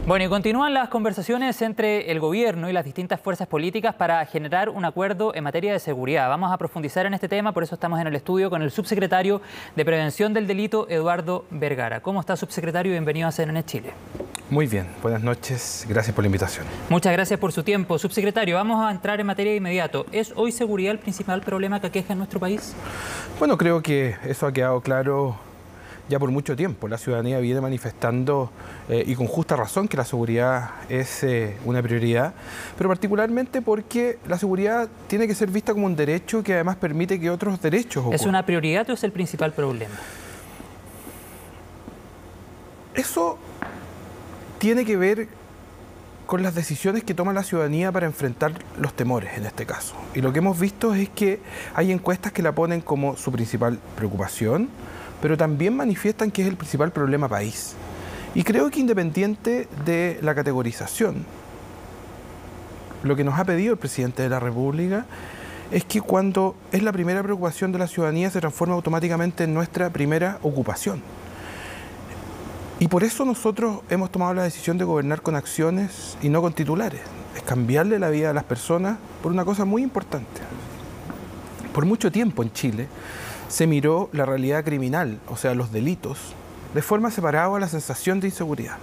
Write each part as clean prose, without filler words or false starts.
Bueno, y continúan las conversaciones entre el gobierno y las distintas fuerzas políticas para generar un acuerdo en materia de seguridad. Vamos a profundizar en este tema, por eso estamos en el estudio con el subsecretario de Prevención del Delito, Eduardo Vergara. ¿Cómo está, subsecretario? Bienvenido a CNN Chile. Muy bien, buenas noches, gracias por la invitación. Muchas gracias por su tiempo. Subsecretario, vamos a entrar en materia de inmediato. ¿Es hoy seguridad el principal problema que aqueja en nuestro país? Bueno, creo que eso ha quedado claro ya por mucho tiempo. La ciudadanía viene manifestando, y con justa razón, que la seguridad es una prioridad, pero particularmente porque la seguridad tiene que ser vista como un derecho que además permite que otros derechos ocurran. ¿Es una prioridad o es el principal problema? Eso tiene que ver con las decisiones que toma la ciudadanía para enfrentar los temores en este caso. Y lo que hemos visto es que hay encuestas que la ponen como su principal preocupación, pero también manifiestan que es el principal problema país. Y creo que independiente de la categorización, lo que nos ha pedido el presidente de la República es que cuando es la primera preocupación de la ciudadanía se transforma automáticamente en nuestra primera ocupación. Y por eso nosotros hemos tomado la decisión de gobernar con acciones y no con titulares. Es cambiarle la vida a las personas por una cosa muy importante. Por mucho tiempo en Chile se miró la realidad criminal, o sea, los delitos, de forma separada a la sensación de inseguridad.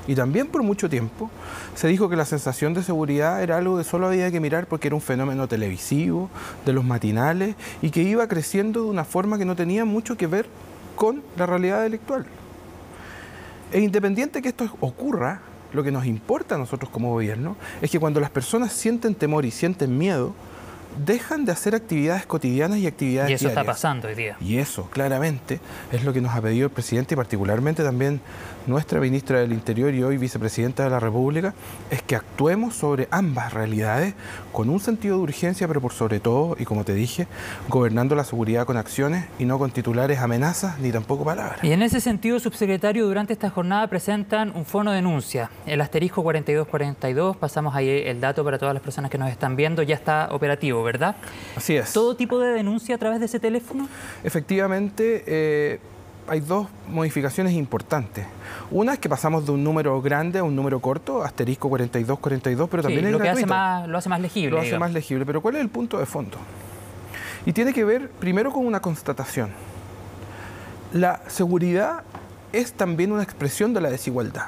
Y también por mucho tiempo se dijo que la sensación de seguridad era algo que solo había que mirar porque era un fenómeno televisivo, de los matinales, y que iba creciendo de una forma que no tenía mucho que ver con la realidad delictual. E independiente que esto ocurra, lo que nos importa a nosotros como gobierno es que cuando las personas sienten temor y sienten miedo, dejan de hacer actividades cotidianas y actividades diarias. Y eso está pasando hoy día. Y eso, claramente, es lo que nos ha pedido el presidente y particularmente también nuestra ministra del Interior y hoy vicepresidenta de la República, es que actuemos sobre ambas realidades con un sentido de urgencia, pero por sobre todo, y como te dije, gobernando la seguridad con acciones y no con titulares, amenazas, ni tampoco palabras. Y en ese sentido, subsecretario, durante esta jornada presentan un fono de denuncia. El asterisco 4242, pasamos ahí el dato para todas las personas que nos están viendo, ya está operativo, ¿verdad? Así es. ¿Todo tipo de denuncia a través de ese teléfono? Efectivamente, hay dos modificaciones importantes. Una es que pasamos de un número grande a un número corto, asterisco 4242, pero también es gratuito. Lo hace más legible. Lo hace más legible, pero ¿cuál es el punto de fondo? Y tiene que ver primero con una constatación. La seguridad es también una expresión de la desigualdad.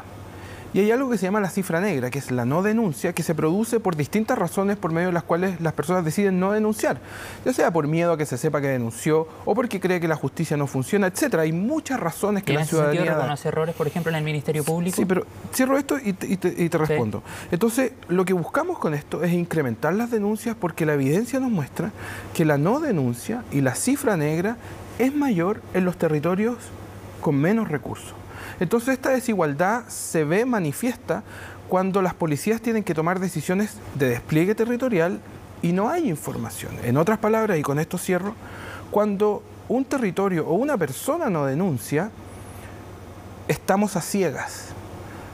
Y hay algo que se llama la cifra negra, que es la no denuncia, que se produce por distintas razones por medio de las cuales las personas deciden no denunciar. Ya sea por miedo a que se sepa que denunció, o porque cree que la justicia no funciona, etcétera. Hay muchas razones que la ciudadanía... ¿En ese sentido reconoce errores, por ejemplo, en el Ministerio Público? Sí, pero cierro esto y te respondo. Sí. Entonces, lo que buscamos con esto es incrementar las denuncias porque la evidencia nos muestra que la no denuncia y la cifra negra es mayor en los territorios con menos recursos. Entonces esta desigualdad se ve manifiesta cuando las policías tienen que tomar decisiones de despliegue territorial y no hay información. En otras palabras, y con esto cierro, cuando un territorio o una persona no denuncia, estamos a ciegas.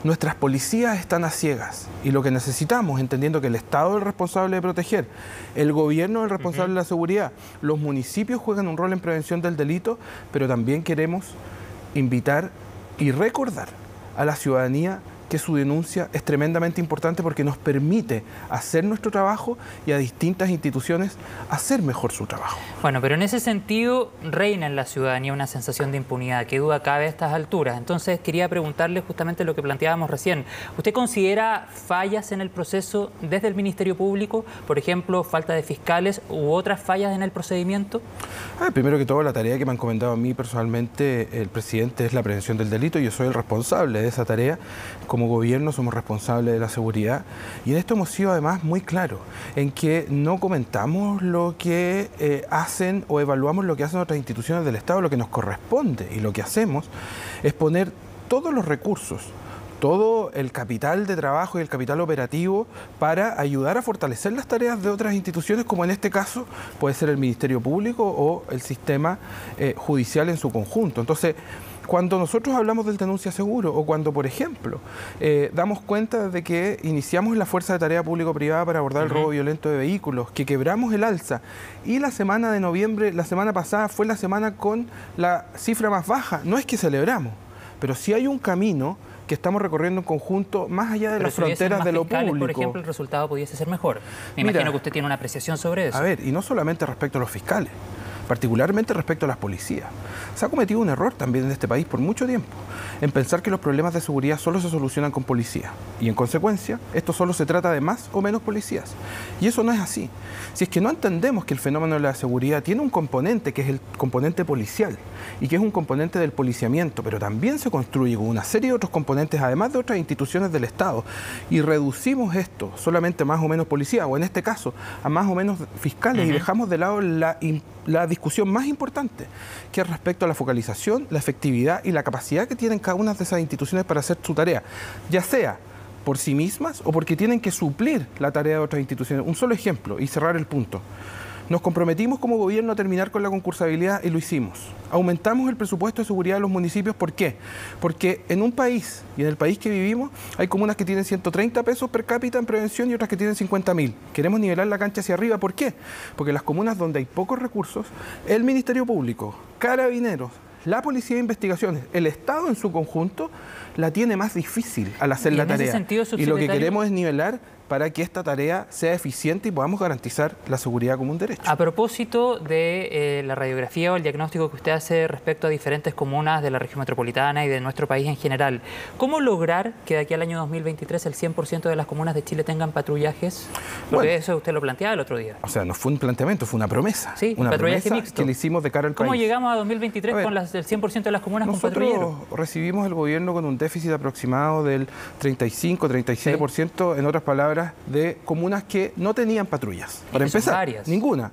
Nuestras policías están a ciegas y lo que necesitamos, entendiendo que el Estado es el responsable de proteger, el gobierno es el responsable de la seguridad, los municipios juegan un rol en prevención del delito, pero también queremos invitar y recordar a la ciudadanía que su denuncia es tremendamente importante porque nos permite hacer nuestro trabajo y a distintas instituciones hacer mejor su trabajo. Bueno, pero en ese sentido reina en la ciudadanía una sensación de impunidad. ¿Qué duda cabe a estas alturas? Entonces quería preguntarle justamente lo que planteábamos recién. ¿Usted considera fallas en el proceso desde el Ministerio Público? Por ejemplo, falta de fiscales u otras fallas en el procedimiento. Primero que todo, la tarea que me han encomendado a mí personalmente el presidente es la prevención del delito. Yo soy el responsable de esa tarea. Como gobierno somos responsables de la seguridad y en esto hemos sido además muy claros en que no comentamos lo que hacen o evaluamos lo que hacen otras instituciones del Estado. Lo que nos corresponde y lo que hacemos es poner todos los recursos, todo el capital de trabajo y el capital operativo para ayudar a fortalecer las tareas de otras instituciones, como en este caso puede ser el Ministerio Público o el sistema judicial en su conjunto. Entonces, cuando nosotros hablamos del denuncia seguro o cuando, por ejemplo, damos cuenta de que iniciamos la Fuerza de Tarea Público-Privada para abordar el robo violento de vehículos, que quebramos el alza y la semana de noviembre, la semana pasada, fue la semana con la cifra más baja, no es que celebramos, pero sí hay un camino que estamos recorriendo en conjunto más allá de Pero las fronteras de lo fiscales, público. Por ejemplo, el resultado pudiese ser mejor. Me imagino que usted tiene una apreciación sobre eso. A ver, y no solamente respecto a los fiscales, particularmente respecto a las policías. Se ha cometido un error también en este país por mucho tiempo, en pensar que los problemas de seguridad solo se solucionan con policía. Y en consecuencia, esto solo se trata de más o menos policías. Y eso no es así. Si es que no entendemos que el fenómeno de la seguridad tiene un componente que es el componente policial y que es un componente del policiamiento, pero también se construye con una serie de otros componentes, además de otras instituciones del Estado, y reducimos esto solamente a más o menos policía, o en este caso, a más o menos fiscales, y dejamos de lado la discusión más importante, que es respecto a la focalización, la efectividad y la capacidad que tienen cada una de esas instituciones para hacer su tarea, ya sea por sí mismas o porque tienen que suplir la tarea de otras instituciones. Un solo ejemplo y cerrar el punto. Nos comprometimos como gobierno a terminar con la concursabilidad y lo hicimos. Aumentamos el presupuesto de seguridad de los municipios. ¿Por qué? Porque en un país, y en el país que vivimos, hay comunas que tienen 130 pesos per cápita en prevención y otras que tienen 50.000. Queremos nivelar la cancha hacia arriba. ¿Por qué? Porque las comunas donde hay pocos recursos, el Ministerio Público, Carabineros, la Policía de Investigaciones, el Estado en su conjunto, la tiene más difícil al hacer la tarea. Y lo que queremos es nivelar para que esta tarea sea eficiente y podamos garantizar la seguridad como un derecho. A propósito de la radiografía o el diagnóstico que usted hace respecto a diferentes comunas de la región metropolitana y de nuestro país en general, ¿cómo lograr que de aquí al año 2023 el 100% de las comunas de Chile tengan patrullajes? Porque eso usted lo planteaba el otro día. O sea, no fue un planteamiento, fue una promesa. Sí, una patrullaje promesa mixto. que le hicimos de cara al país. ¿Cómo llegamos a 2023 con el 100% de las comunas con patrullajes? Nosotros recibimos el gobierno con un déficit aproximado del 35-37%, en otras palabras, de comunas que no tenían patrullas. Para empezar, ninguna.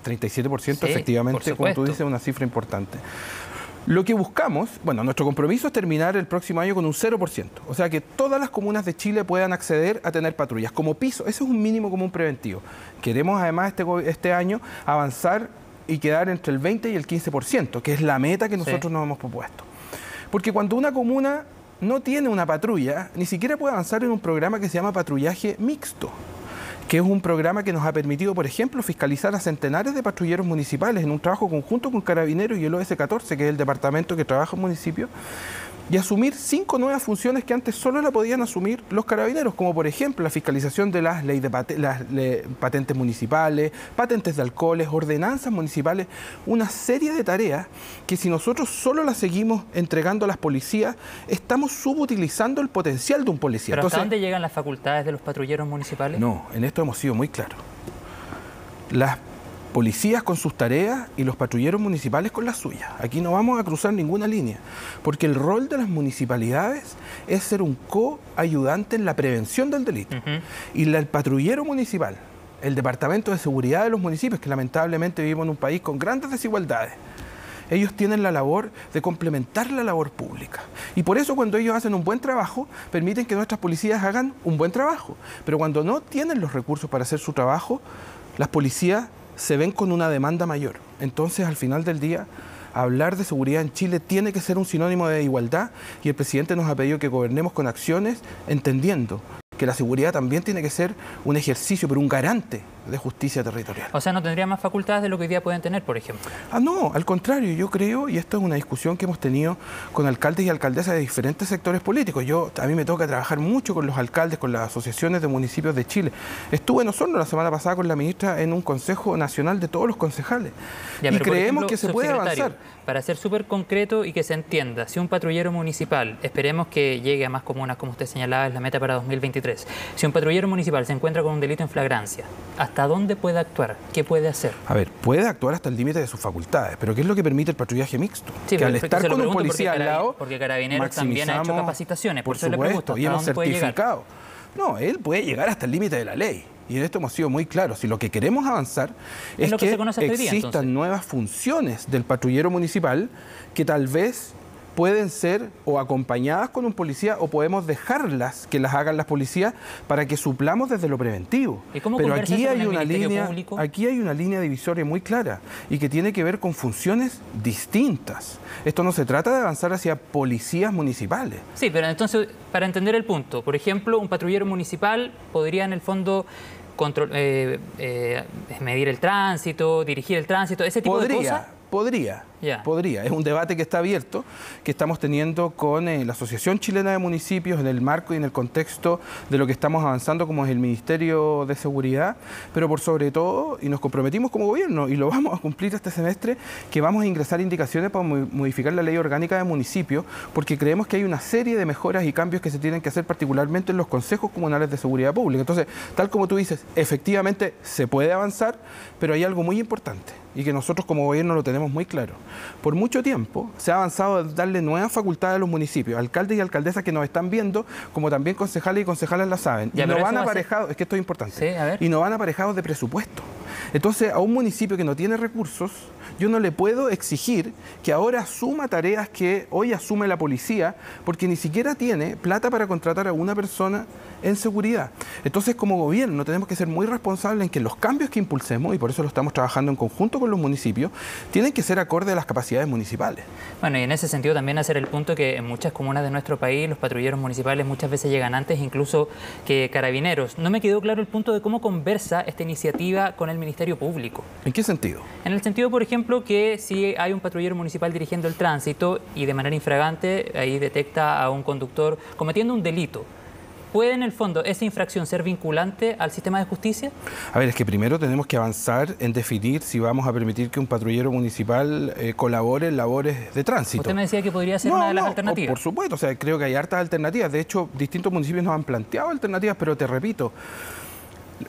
37% efectivamente, como tú dices, una cifra importante. Lo que buscamos, bueno, nuestro compromiso es terminar el próximo año con un 0%. O sea, que todas las comunas de Chile puedan acceder a tener patrullas como piso. Ese es un mínimo común preventivo. Queremos además este año avanzar y quedar entre el 20 y el 15%, que es la meta que nosotros nos hemos propuesto. Porque cuando una comuna no tiene una patrulla, ni siquiera puede avanzar en un programa que se llama patrullaje mixto, que es un programa que nos ha permitido, por ejemplo, fiscalizar a centenares de patrulleros municipales en un trabajo conjunto con Carabineros y el OS-14, que es el departamento que trabaja en municipio, y asumir 5 nuevas funciones que antes solo la podían asumir los carabineros, como por ejemplo la fiscalización de las leyes de patentes municipales, patentes de alcoholes, ordenanzas municipales, una serie de tareas que si nosotros solo las seguimos entregando a las policías, estamos subutilizando el potencial de un policía. ¿Pero hasta dónde llegan las facultades de los patrulleros municipales? No, en esto hemos sido muy claros. Las policías con sus tareas y los patrulleros municipales con las suyas. Aquí no vamos a cruzar ninguna línea, porque el rol de las municipalidades es ser un coayudante en la prevención del delito. Y el patrullero municipal, el Departamento de Seguridad de los municipios, que lamentablemente vivimos en un país con grandes desigualdades, ellos tienen la labor de complementar la labor pública. Y por eso cuando ellos hacen un buen trabajo, permiten que nuestras policías hagan un buen trabajo. Pero cuando no tienen los recursos para hacer su trabajo, las policías se ven con una demanda mayor. Entonces, al final del día, hablar de seguridad en Chile tiene que ser un sinónimo de igualdad y el presidente nos ha pedido que gobernemos con acciones, entendiendo que la seguridad también tiene que ser un ejercicio, pero un garante de justicia territorial. O sea, ¿no tendría más facultades de lo que hoy día pueden tener, por ejemplo? No, al contrario, yo creo, y esto es una discusión que hemos tenido con alcaldes y alcaldesas de diferentes sectores políticos. A mí me toca trabajar mucho con los alcaldes, con las asociaciones de municipios de Chile. Estuve en Osorno la semana pasada con la ministra en un consejo nacional de todos los concejales. Y creemos que se puede avanzar. Para ser súper concreto y que se entienda, si un patrullero municipal, esperemos que llegue a más comunas, como usted señalaba, es la meta para 2023. Si un patrullero municipal se encuentra con un delito en flagrancia, ¿hasta dónde puede actuar? ¿Qué puede hacer? A ver, puede actuar hasta el límite de sus facultades, pero ¿qué es lo que permite el patrullaje mixto? Sí, que al estar con un policía al lado, porque Carabineros también ha hecho capacitaciones, por eso le pregunto, y hemos certificado. No, él puede llegar hasta el límite de la ley. Y en esto hemos sido muy claros. Si lo que queremos avanzar es que existan nuevas funciones del patrullero municipal que tal vez pueden ser o acompañadas con un policía o podemos dejarlas que las hagan las policías para que suplamos desde lo preventivo. Pero aquí hay una línea divisoria muy clara y que tiene que ver con funciones distintas. Esto no se trata de avanzar hacia policías municipales. Sí, pero entonces, para entender el punto, por ejemplo, un patrullero municipal podría en el fondo medir el tránsito, dirigir el tránsito, ese tipo de cosas. Podría. Podría. Es un debate que está abierto, que estamos teniendo con la Asociación Chilena de Municipios en el marco y en el contexto de lo que estamos avanzando como es el Ministerio de Seguridad, pero por sobre todo, y nos comprometimos como gobierno, y lo vamos a cumplir este semestre, que vamos a ingresar indicaciones para modificar la Ley Orgánica de Municipios, porque creemos que hay una serie de mejoras y cambios que se tienen que hacer particularmente en los consejos comunales de seguridad pública. Entonces, tal como tú dices, efectivamente se puede avanzar, pero hay algo muy importante y que nosotros como gobierno lo tenemos muy claro. Por mucho tiempo se ha avanzado en darle nuevas facultades a los municipios, alcaldes y alcaldesas que nos están viendo, como también concejales y concejalas la saben. Y no van aparejados, es que esto es importante, y no van aparejados de presupuesto. Entonces, a un municipio que no tiene recursos, yo no le puedo exigir que ahora asuma tareas que hoy asume la policía, porque ni siquiera tiene plata para contratar a una persona en seguridad. Entonces, como gobierno, tenemos que ser muy responsables en que los cambios que impulsemos, y por eso lo estamos trabajando en conjunto con los municipios, tienen que ser acorde a las capacidades municipales. Bueno, y en ese sentido también hacer el punto que en muchas comunas de nuestro país los patrulleros municipales muchas veces llegan antes incluso que carabineros. No me quedó claro el punto de cómo conversa esta iniciativa con el Ministerio Público. ¿En qué sentido? En el sentido, por ejemplo, que si hay un patrullero municipal dirigiendo el tránsito y de manera infragante ahí detecta a un conductor cometiendo un delito, ¿puede en el fondo esa infracción ser vinculante al sistema de justicia? A ver, es que primero tenemos que avanzar en definir si vamos a permitir que un patrullero municipal colabore en labores de tránsito. Usted me decía que podría ser una de las alternativas. Por supuesto, o sea, creo que hay hartas alternativas. De hecho, distintos municipios nos han planteado alternativas, pero te repito,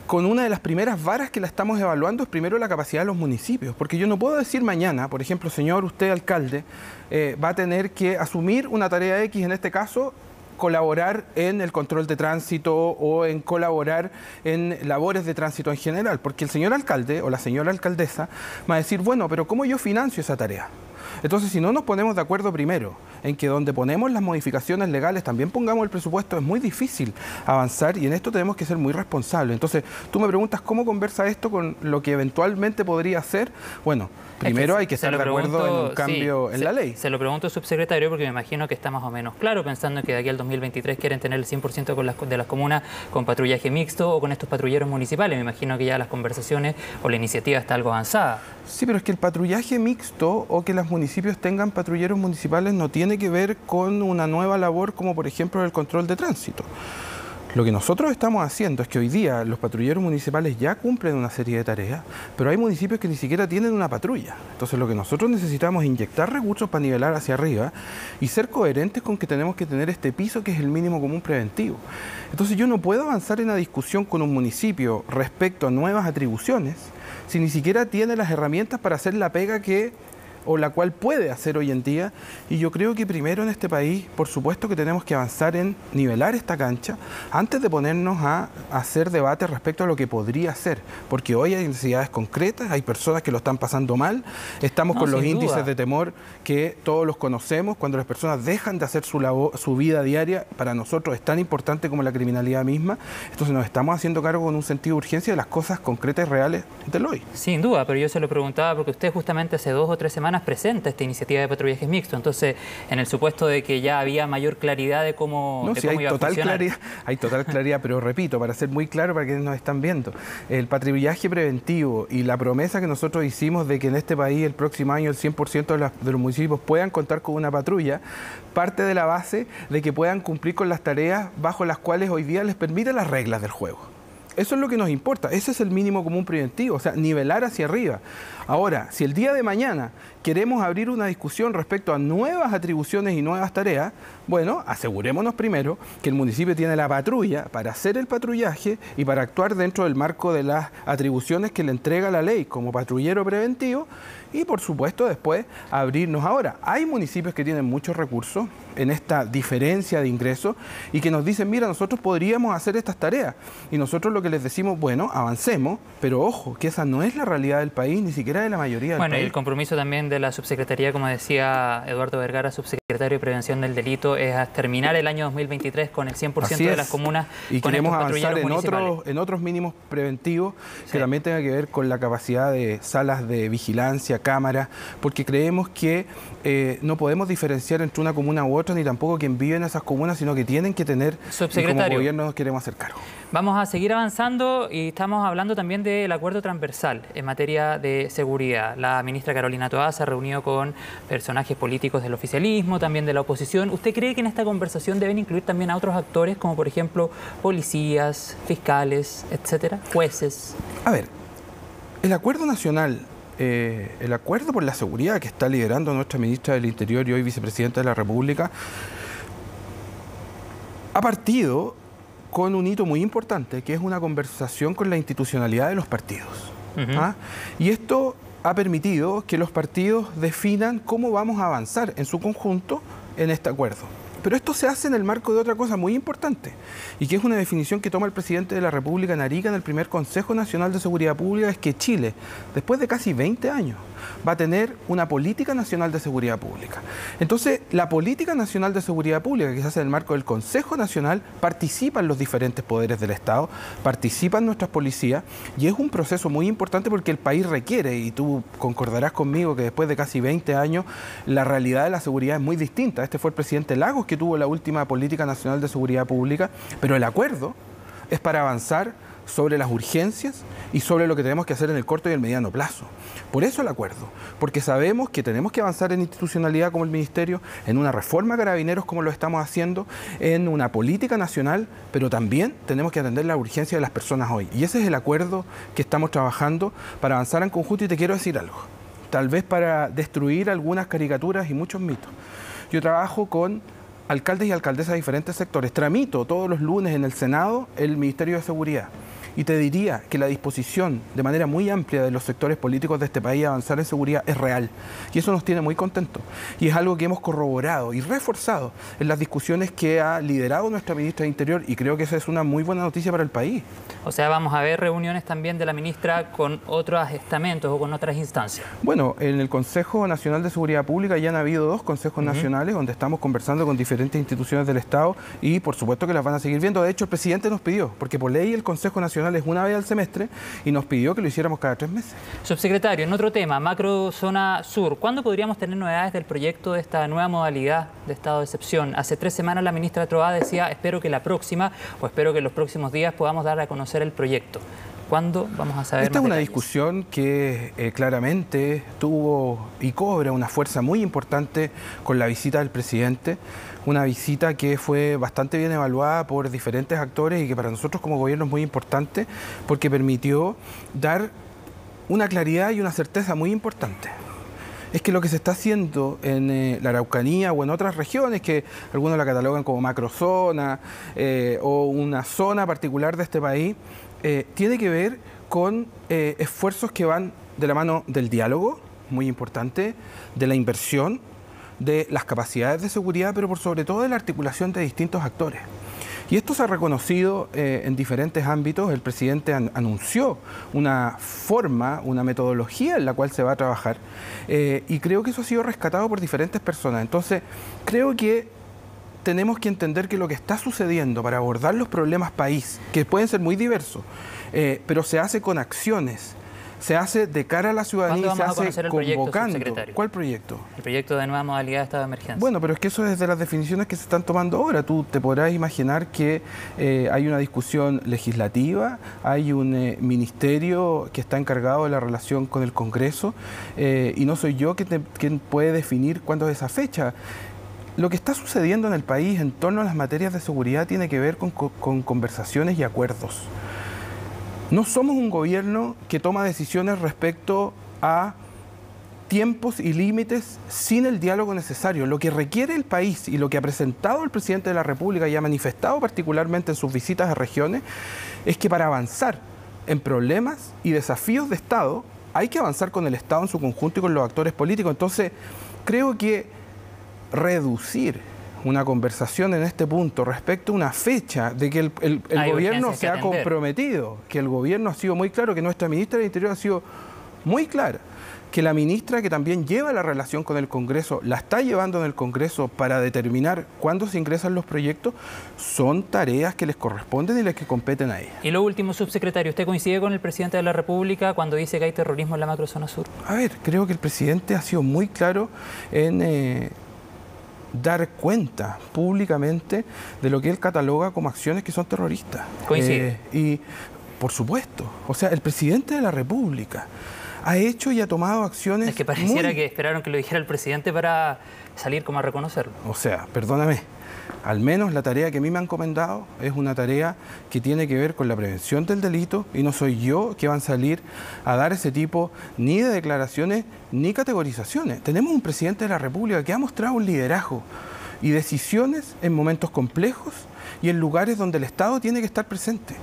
con una de las primeras varas que la estamos evaluando es primero la capacidad de los municipios, porque yo no puedo decir mañana, por ejemplo, señor, usted alcalde, va a tener que asumir una tarea X, en este caso, colaborar en el control de tránsito o en colaborar en labores de tránsito en general, porque el señor alcalde o la señora alcaldesa va a decir, bueno, pero ¿cómo yo financio esa tarea? Entonces, si no nos ponemos de acuerdo primero en que donde ponemos las modificaciones legales también pongamos el presupuesto, es muy difícil avanzar y en esto tenemos que ser muy responsables. Entonces, tú me preguntas cómo conversa esto con lo que eventualmente podría ser. Bueno, primero hay que estar de acuerdo en un cambio en la ley. Se lo pregunto, subsecretario, porque me imagino que está más o menos claro, pensando que de aquí al 2023 quieren tener el 100% de las comunas con patrullaje mixto o con estos patrulleros municipales. Me imagino que ya las conversaciones o la iniciativa está algo avanzada. Sí, pero es que el patrullaje mixto o que los municipios tengan patrulleros municipales no tiene que ver con una nueva labor como por ejemplo el control de tránsito. Lo que nosotros estamos haciendo es que hoy día los patrulleros municipales ya cumplen una serie de tareas, pero hay municipios que ni siquiera tienen una patrulla. Entonces lo que nosotros necesitamos es inyectar recursos para nivelar hacia arriba y ser coherentes con que tenemos que tener este piso que es el mínimo común preventivo. Entonces yo no puedo avanzar en una discusión con un municipio respecto a nuevas atribuciones si ni siquiera tiene las herramientas para hacer la pega o la cual puede hacer hoy en día, y yo creo que primero en este país, por supuesto que tenemos que avanzar en nivelar esta cancha antes de ponernos a hacer debate respecto a lo que podría ser, porque hoy hay necesidades concretas, hay personas que lo están pasando mal, estamos con los índices de temor que todos los conocemos, cuando las personas dejan de hacer su vida diaria, para nosotros es tan importante como la criminalidad misma, entonces nos estamos haciendo cargo con un sentido de urgencia de las cosas concretas y reales del hoy. Sin duda, pero yo se lo preguntaba porque usted justamente hace 2 o 3 semanas presenta esta iniciativa de patrullajes mixtos, entonces en el supuesto de que ya había mayor claridad de cómo, iba a funcionar. Hay total claridad, pero repito, para ser muy claro para quienes nos están viendo, el patrullaje preventivo y la promesa que nosotros hicimos de que en este país el próximo año el 100% de los municipios puedan contar con una patrulla, parte de la base de que puedan cumplir con las tareas bajo las cuales hoy día les permiten las reglas del juego. Eso es lo que nos importa, ese es el mínimo común preventivo, o sea, nivelar hacia arriba. Ahora, si el día de mañana queremos abrir una discusión respecto a nuevas atribuciones y nuevas tareas, bueno, asegurémonos primero que el municipio tiene la patrulla para hacer el patrullaje y para actuar dentro del marco de las atribuciones que le entrega la ley como patrullero preventivo y, por supuesto, después abrirnos ahora. Hay municipios que tienen muchos recursos en esta diferencia de ingresos y que nos dicen, mira, nosotros podríamos hacer estas tareas. Y nosotros lo que les decimos, bueno, avancemos, pero ojo, que esa no es la realidad del país, ni siquiera de la mayoría del país. Bueno, y el compromiso también de la subsecretaría, como decía Eduardo Vergara, subsecretario de Prevención del Delito, es a terminar el año 2023 con el 100% de las comunas y con queremos estos avanzar patrulleros en otros mínimos preventivos que también tengan que ver con la capacidad de salas de vigilancia, cámaras, porque creemos que no podemos diferenciar entre una comuna u otra, ni tampoco quien vive en esas comunas, sino que tienen que tener, y como gobierno nos queremos hacer cargo. Vamos a seguir avanzando y estamos hablando también del acuerdo transversal en materia de seguridad. La ministra Carolina Toá se ha reunido con personajes políticos del oficialismo, también de la oposición. ¿Usted cree que en esta conversación deben incluir también a otros actores, como por ejemplo policías, fiscales, etcétera, jueces? A ver, el acuerdo nacional, el acuerdo por la seguridad que está liderando nuestra ministra del Interior y hoy vicepresidenta de la República, ha partido con un hito muy importante, que es una conversación con la institucionalidad de los partidos. Y esto ha permitido que los partidos definan cómo vamos a avanzar en su conjunto en este acuerdo. Pero esto se hace en el marco de otra cosa muy importante, y que es una definición que toma el presidente de la República en Arica en el primer Consejo Nacional de Seguridad Pública, es que Chile, después de casi 20 años, va a tener una política nacional de seguridad pública. Entonces, la política nacional de seguridad pública que se hace en el marco del Consejo Nacional, participan los diferentes poderes del Estado, participan nuestras policías, y es un proceso muy importante porque el país requiere, y tú concordarás conmigo que después de casi 20 años, la realidad de la seguridad es muy distinta. Este fue el presidente Lagos que tuvo la última política nacional de seguridad pública, pero el acuerdo es para avanzar sobre las urgencias y sobre lo que tenemos que hacer en el corto y el mediano plazo. Por eso el acuerdo, porque sabemos que tenemos que avanzar en institucionalidad como el Ministerio, en una reforma a Carabineros como lo estamos haciendo, en una política nacional, pero también tenemos que atender la urgencia de las personas hoy. Y ese es el acuerdo que estamos trabajando para avanzar en conjunto. Y te quiero decir algo, tal vez para destruir algunas caricaturas y muchos mitos. Yo trabajo con alcaldes y alcaldesas de diferentes sectores. Tramito todos los lunes en el Senado el Ministerio de Seguridad. Y te diría que la disposición de manera muy amplia de los sectores políticos de este país a avanzar en seguridad es real. Y eso nos tiene muy contentos. Y es algo que hemos corroborado y reforzado en las discusiones que ha liderado nuestra ministra de Interior. Y creo que esa es una muy buena noticia para el país. O sea, vamos a ver reuniones también de la ministra con otros estamentos o con otras instancias. Bueno, en el Consejo Nacional de Seguridad Pública ya han habido 2 consejos nacionales donde estamos conversando con diferentes instituciones del Estado y por supuesto que las van a seguir viendo. De hecho, el presidente nos pidió, porque por ley el Consejo Nacional es una vez al semestre y nos pidió que lo hiciéramos cada 3 meses. Subsecretario, en otro tema, macro zona sur, ¿cuándo podríamos tener novedades del proyecto de esta nueva modalidad de estado de excepción? Hace 3 semanas la ministra Toá decía, espero que la próxima o espero que en los próximos días podamos dar a conocer el proyecto. ¿Cuándo vamos a saber Esta más es una detalles? discusión que claramente tuvo y cobra una fuerza muy importante con la visita del presidente, una visita que fue bastante bien evaluada por diferentes actores y que para nosotros como gobierno es muy importante porque permitió dar una claridad y una certeza muy importante. Es que lo que se está haciendo en la Araucanía o en otras regiones, que algunos la catalogan como macrozona o una zona particular de este país, tiene que ver con esfuerzos que van de la mano del diálogo, muy importante, de la inversión, de las capacidades de seguridad, pero por sobre todo de la articulación de distintos actores. Y esto se ha reconocido en diferentes ámbitos. El presidente anunció una forma, una metodología en la cual se va a trabajar y creo que eso ha sido rescatado por diferentes personas. Entonces, creo que tenemos que entender que lo que está sucediendo para abordar los problemas país, que pueden ser muy diversos, pero se hace con acciones, se hace de cara a la ciudadanía y se hace convocando. ¿Cuál proyecto? El proyecto de nueva modalidad de estado de emergencia. Bueno, pero es que eso es de las definiciones que se están tomando ahora. Tú te podrás imaginar que hay una discusión legislativa, hay un ministerio que está encargado de la relación con el Congreso y no soy yo quien puede definir cuándo es esa fecha. Lo que está sucediendo en el país en torno a las materias de seguridad tiene que ver con conversaciones y acuerdos. No somos un gobierno que toma decisiones respecto a tiempos y límites sin el diálogo necesario. Lo que requiere el país y lo que ha presentado el presidente de la República y ha manifestado particularmente en sus visitas a regiones es que para avanzar en problemas y desafíos de Estado hay que avanzar con el Estado en su conjunto y con los actores políticos. Entonces, creo que reducir una conversación en este punto respecto a una fecha de que el gobierno se ha comprometido, que el gobierno ha sido muy claro, que nuestra ministra del Interior ha sido muy clara, que la ministra que también lleva la relación con el Congreso, la está llevando en el Congreso para determinar cuándo se ingresan los proyectos, son tareas que les corresponden y las que competen a ella. Y lo último, subsecretario, ¿usted coincide con el presidente de la República cuando dice que hay terrorismo en la macrozona sur? A ver, creo que el presidente ha sido muy claro en dar cuenta públicamente de lo que él cataloga como acciones que son terroristas. Coincide. Y por supuesto, o sea, el presidente de la República ha hecho y ha tomado acciones. Es que pareciera que esperaron que lo dijera el presidente para salir como a reconocerlo. O sea, perdóname, al menos la tarea que a mí me han encomendado es una tarea que tiene que ver con la prevención del delito y no soy yo que van a salir a dar ese tipo ni de declaraciones ni categorizaciones. Tenemos un presidente de la República que ha mostrado un liderazgo y decisiones en momentos complejos y en lugares donde el Estado tiene que estar presente.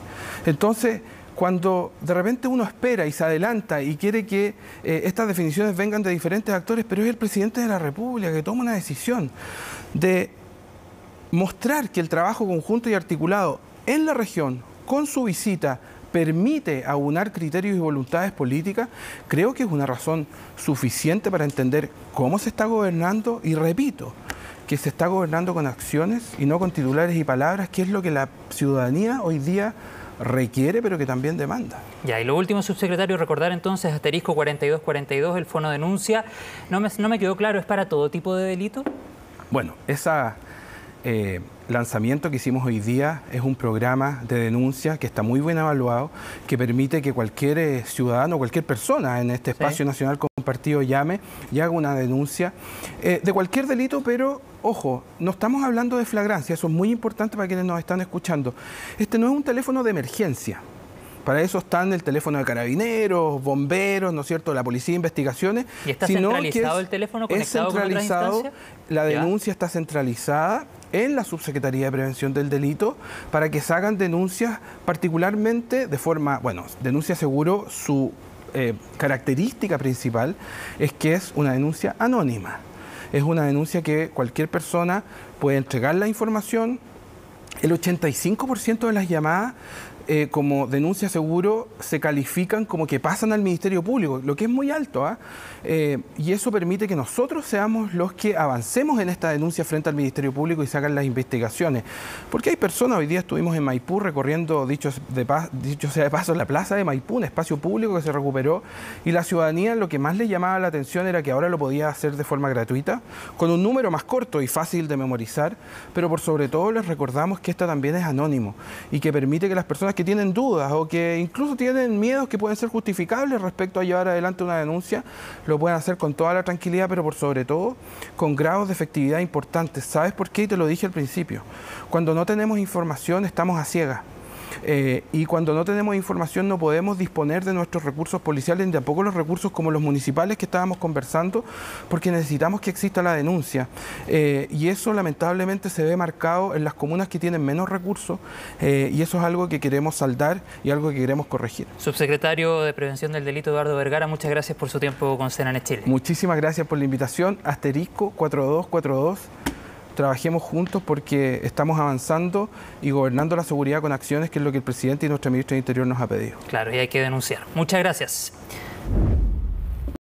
Entonces, cuando de repente uno espera y se adelanta y quiere que estas definiciones vengan de diferentes actores, pero es el presidente de la República que toma una decisión de mostrar que el trabajo conjunto y articulado en la región, con su visita, permite aunar criterios y voluntades políticas, creo que es una razón suficiente para entender cómo se está gobernando y, repito, que se está gobernando con acciones y no con titulares y palabras, que es lo que la ciudadanía hoy día requiere, pero que también demanda. Ya, y lo último, subsecretario, recordar entonces asterisco 4242, el fono denuncia. No me quedó claro, ¿es para todo tipo de delito? Bueno, ese lanzamiento que hicimos hoy día es un programa de denuncia que está muy bien evaluado, que permite que cualquier ciudadano, cualquier persona en este espacio nacional compartido llame y haga una denuncia de cualquier delito, pero ojo, no estamos hablando de flagrancia, eso es muy importante para quienes nos están escuchando. Este no es un teléfono de emergencia. Para eso están el teléfono de carabineros, bomberos, ¿no es cierto?, la policía de investigaciones. ¿Y está centralizado el teléfono conectado con otras instancias? La denuncia está centralizada en la Subsecretaría de Prevención del Delito para que se hagan denuncias particularmente de forma, bueno, denuncia seguro, su característica principal es que es una denuncia anónima. Es una denuncia que cualquier persona puede entregar la información. El 85% de las llamadas como denuncia seguro se califican como que pasan al Ministerio Público, lo que es muy alto, y eso permite que nosotros seamos los que avancemos en esta denuncia frente al Ministerio Público y se hagan las investigaciones. Porque hay personas, hoy día estuvimos en Maipú recorriendo, dicho sea de paso, la plaza de Maipú, un espacio público que se recuperó, y la ciudadanía lo que más le llamaba la atención era que ahora lo podía hacer de forma gratuita, con un número más corto y fácil de memorizar, pero por sobre todo les recordamos que esta también es anónimo y que permite que las personas que tienen dudas o que incluso tienen miedos que pueden ser justificables respecto a llevar adelante una denuncia, lo pueden hacer con toda la tranquilidad, pero por sobre todo con grados de efectividad importantes. ¿Sabes por qué? Y te lo dije al principio. Cuando no tenemos información estamos a ciegas. Y cuando no tenemos información no podemos disponer de nuestros recursos policiales ni tampoco los recursos como los municipales que estábamos conversando, porque necesitamos que exista la denuncia. Y eso lamentablemente se ve marcado en las comunas que tienen menos recursos, y eso es algo que queremos saldar y algo que queremos corregir. Subsecretario de Prevención del Delito, Eduardo Vergara, muchas gracias por su tiempo con CNN Chile. Muchísimas gracias por la invitación. Asterisco 4242. Trabajemos juntos porque estamos avanzando y gobernando la seguridad con acciones, que es lo que el presidente y nuestra ministra de Interior nos ha pedido. Claro, y hay que denunciar. Muchas gracias.